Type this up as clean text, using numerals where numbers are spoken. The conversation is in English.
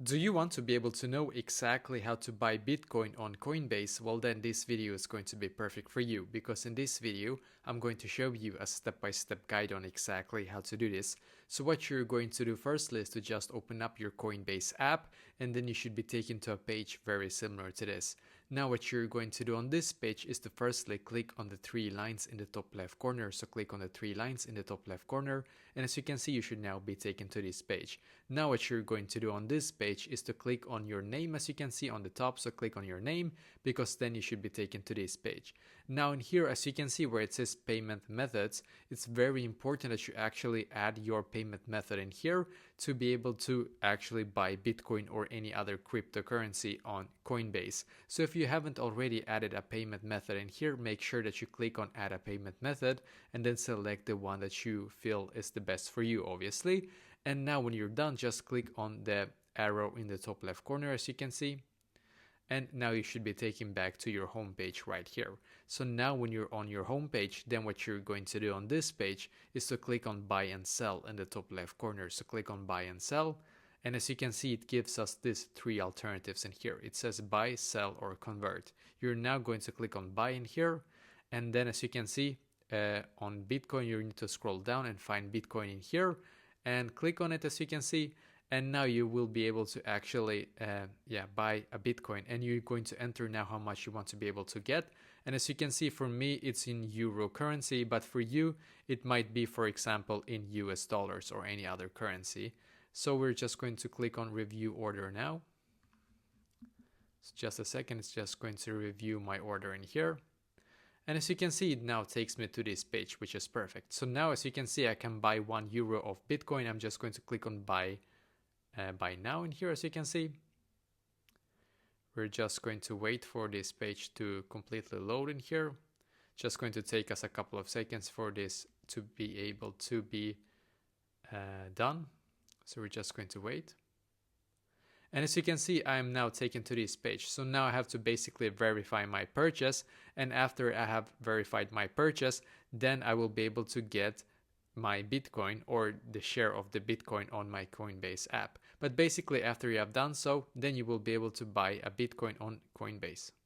Do you want to be able to know exactly how to buy Bitcoin on Coinbase? Well, then this video is going to be perfect for you, because in this video I'm going to show you a step-by-step guide on exactly how to do this. So what you're going to do firstly is to just open up your Coinbase app, and then you should be taken to a page very similar to this. Now what you're going to do on this page is to firstly click on the three lines in the top left corner. So click on the three lines in the top left corner, and as you can see, you should now be taken to this page. Now what you're going to do on this page is to click on your name, as you can see on the top. So click on your name, because then you should be taken to this page. Now in here, as you can see where it says payment methods, it's very important that you actually add your payment method in here to be able to actually buy Bitcoin or any other cryptocurrency on Coinbase. So if you haven't already added a payment method in here, make sure that you click on add a payment method and then select the one that you feel is the best for you, obviously. And now when you're done, just click on the arrow in the top left corner, as you can see. And now you should be taken back to your home page right here. So now when you're on your home page, then what you're going to do on this page is to click on buy and sell in the top left corner. So click on buy and sell. And as you can see, it gives us these three alternatives in here. It says buy, sell, or convert. You're now going to click on buy in here. And then as you can see, on Bitcoin, you need to scroll down and find Bitcoin in here and click on it, as you can see. And now you will be able to actually buy a Bitcoin, and you're going to enter now how much you want to be able to get. And as you can see, for me it's in euro currency, but for you it might be, for example, in US dollars or any other currency. So we're just going to click on review order now. So just a second, it's just going to review my order in here. And as you can see, it now takes me to this page, which is perfect. So now as you can see, I can buy €1 of Bitcoin. I'm just going to click on buy now in here. As you can see, we're just going to wait for this page to completely load in here. Just going to take us a couple of seconds for this to be able to be done. So we're just going to wait. And as you can see, I am now taken to this page. So now I have to basically verify my purchase. And after I have verified my purchase, then I will be able to get my Bitcoin or the share of the Bitcoin on my Coinbase app. But basically, after you have done so, then you will be able to buy a Bitcoin on Coinbase.